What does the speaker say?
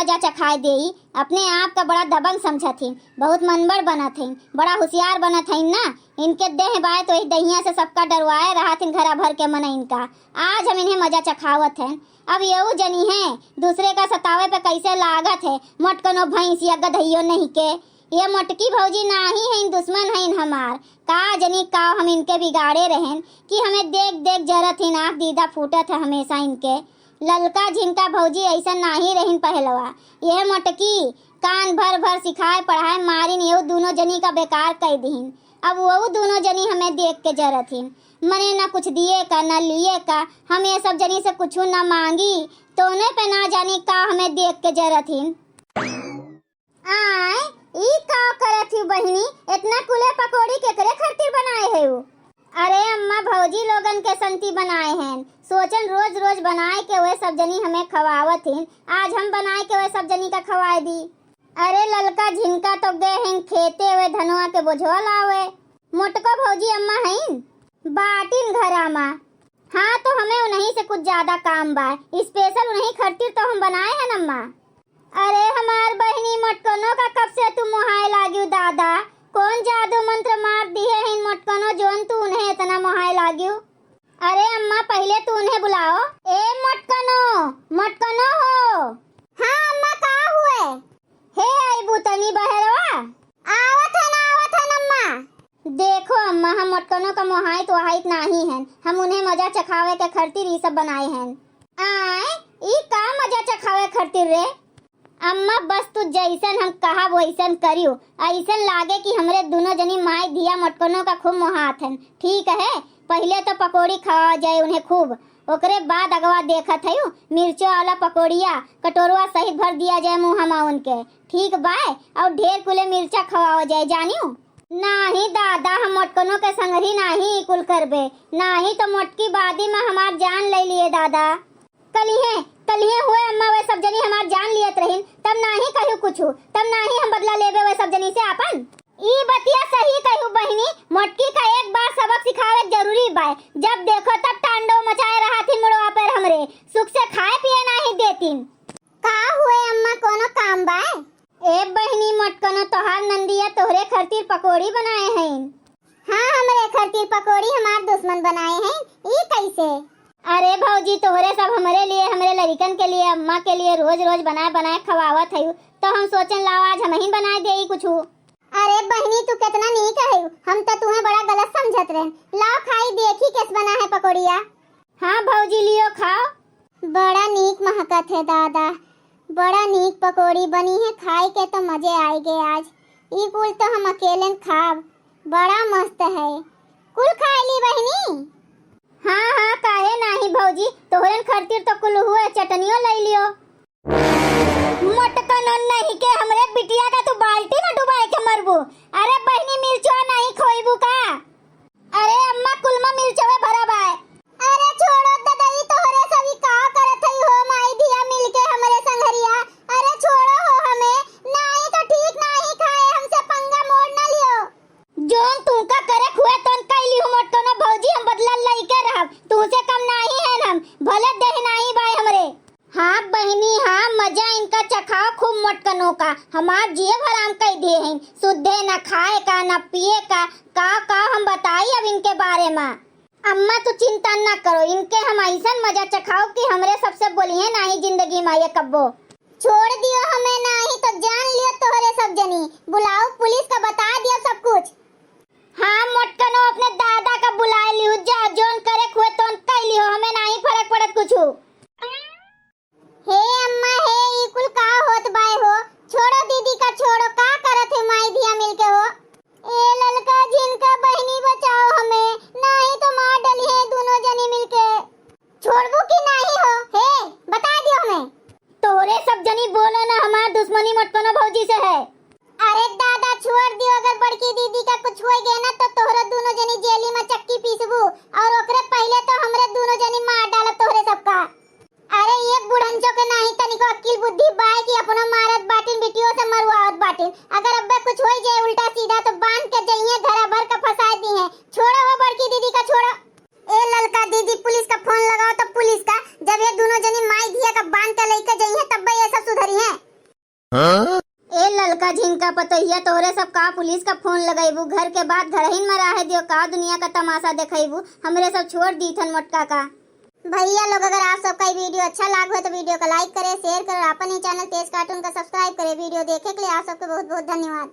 मजा चखाए देई। अपने आप का बड़ा दबंग समझत थी, बहुत मनबड़ बनत थी, बड़ा होशियार बनत है ना। इनके देह बाय तो दहिया से सबका डरवाए रहा थी घरा भर के मन इनका। आज हम इन्हें मजा चखावत हैं। अब येऊ जनी है दूसरे का सतावे पे कैसे लागत है। मोटकनो भैंस या गधइयो नहीं के, ये मोटकी भौजी नाही है, इन दुश्मन है इन हमार। का जनी का हम इनके बिगाड़े रहें कि हमें देख देख जरत ही नाक दीदा फूटत है हमेशा इनके। ललका झिनका भौजी ऐसा नाही रहीन पहलवा। यह मोटकी कान भर भर सिखाए पढ़ाए मारिन ये दोनों जनी का बेकार कह दीन। अब वो दोनों जनी हमें देख के जरत हिन, मने ना कुछ दिए का ना लिए का। हम ये सब जनी से कुछ ना मांगी तो उन्हें पे ना जानी का हमें देख के जरत हिन। आए ई का करत ही बहिनी, इतना कुले पकोड़ी केकरे खातिर बनाए है वो? अरे अम्मा भौजी लोगन के संती बनाए हैं। सोचन रोज रोज बनाए के वे सब जनी हमें खवावत हैं। आज हम बनाए के वे सब जनी का खवाए दी। अरे ललका झिनका तो गए हैं खेते हुए धनवा के बोझवा लावे। मोटको भौजी अम्मा हैं बाटिन घरा मा। हाँ तो हमें उन्हीं से कुछ ज्यादा काम बा, स्पेशल उन्हीं खातिर तो हम बनाए हैं अम्मा। अरे हमार बहनी मोटकनो का कब से तू मोहाय लागियो दादा? कौन जादू मंत्र मार दिए है इन मोटकनो जोन तू उन्हें इतना मोहाय लागियो? अरे अम्मा पहले तू उन्हें बुलाओ। ए मोटकनो, मोटकनो हो। हाँ अम्मा का हुए? हे आई बुतनी बहरवा आवत है अम्मा। देखो अम्मा हम मोटकनो का मोहाय तो हाइट नहीं है, हम उन्हें मजा चखावे के खातिर ये सब बनाए हैं। आए ई का मजा चखावे खातिर रे? अम्मा बस तू जैसन हम कहा वैसन करियो। ऐसन लागे कि हमरे दोनों जनी माई दिया मोटकनो का खूब मोहात है। ठीक है पहले तो पकोड़ी खावा जाए उन्हें खूब, ओकरे बाद अगवा देखत है मिर्चो वाला पकोड़िया कटोरवा सहित भर दिया जाए मुँह उनके। ठीक बाय और ढेर कुले मिर्चा खवावा जाए जानियो। नाही दादा हम मोटकनो के संगरी नाही कुल करबे, नाही तो मोटकी बादी में हमार जान ले लिए दादा। कलिए हुए अम्मा वे सब जनी हमार जान लियत रहीन, तब नाही कहू कुछ, तब नाही हम बदला लेबे वे सब जनी से अपन। ई बतिया सही कहू बहिनी, मोटकी का एक बार सबक सिखावे जरूरी बा। जब देखो तब तांडव मचाए रहा थी मुड़वा पर हमरे, सुख से खाए पिए नहीं देतीन। का हुए अम्मा कोनो काम बा? ए बहिनी मोटकनो तोहार नंदिया तोहरे खातिर पकोड़ी बनाए हैं। हाँ हमरे खातिर पकोड़ी हमार दुश्मन बनाए हैं। ई कैसे? अरे भौजी तोहरे सब हमारे लिए हमरे लड़कन के लिए अम्मा के लिए रोज रोज बनाए बनाए खवावत है, तो हम सोचन लाओ आज हम ही बनाए दे कुछ। अरे बहनी तू कितना नहीं कहे, हम तो तुम्हें बड़ा गलत समझत रहे। लाओ खाई देखी कैसे बना है पकोड़िया। हाँ भौजी लियो खाओ। बड़ा नीक महकत है दादा, बड़ा नीक पकोड़ी बनी है, खाए के तो मजे आएंगे आज। ई कुल तो हम अकेले खाब, बड़ा मस्त है। कुल खाए ली बहनी? हाँ काहे नहीं भौजी, तोहरन खातिर तो कुल हुए चटनियो ले लियो। मोटकनो नहीं के हमरे बिटिया का तू बाल्टी में डुबाए के मरबू। अरे बहनी मिर्चो नहीं खोइबू का? अरे अम्मा कुलमा मिर्चवे भरा बाय। अरे छोड़ो ददई तोहरे सभी का करत है हो माई दिया मिलके हमरे संगरिया। अरे छोड़ो हो हमें, नहीं तो ठीक नहीं खाए हमसे पंगा मोड़ ना लियो। जोन तू का करे हुए तोन कैली हो मोटकनो भौजी, हम बदला लई के रहब, तू से कम नहीं है हम, भले देह नहीं बाय हमरे। हाँ बहनी हाँ मजा इनका चखाओ खूब मोटकनों का, हमार जेब हराम कह दिए हैं। सुद्धे न खाए का न पिए का हम बताई अब इनके बारे में। अम्मा तो चिंता न करो, इनके हम ऐसा मजा चखाओ कि हमरे सबसे बोलिए नहीं जिंदगी में ये कब्बो। छोड़ दियो हमें नहीं तो जान लियो तोहरे सब जनी, बुलाओ पुलिस का बता दियो सब कुछ। हाँ मोटकनो अपने दादा का बुला लियो, जा जोन करे खुए तोन कह लियो, हमें नहीं फर्क पड़त कुछ। हे अम्मा हे ई कुल का होत बाय हो? छोड़ो दीदी का छोड़ो, का करत है माई दिया मिलके हो? ए ललका झिनका बहनी बचाओ हमें, नहीं तो मार डली है दोनों जनी मिलके। छोड़बू की नहीं हो? हे बता दियो हमें। तोरे सब जनी बोलो ना हमार दुश्मनी मोटकनो भौजी से है। अरे दादा छोड़ दियो, अगर बड़की दीदी का कुछ होई गए ना तो तोहरे दोनों जनी जेली में चक्की पीसबू, और ओकरे पहले तो हमरे दोनों जनी मार डालब तोहरे सबका। अरे ये बुढ़ंचो के नहीं तनिको अक्ल बुद्धि बाय कि अपनो मारत बाटिन बिटियों से मरवावत बाटिन। अगर अब्बे कुछ होई जाए उल्टा सीधा तो बांध के जइए घरा भर का फंसा दी है। छोड़ो हो बड़की दीदी का छोड़ो। ए ललका दीदी पुलिस का फोन लगाओ तो पुलिस का, जब ये दोनों जनी माई दिया का बांध के लेके जइए तब ये सब सुधरी है। बेटा पतोहिया तोहरे सब का पुलिस का फोन लगेबू, घर के बाद घर ही में रहे दियो, का दुनिया का तमाशा देखेबू, हमरे सब छोड़ दी थन मोटका का। भैया लोग अगर आप सबका ये वीडियो अच्छा लगा हो तो वीडियो को लाइक करें, शेयर करें, अपन ही चैनल तेज कार्टून का सब्सक्राइब करें। वीडियो देखने के लिए आप सबको बहुत बहुत धन्यवाद।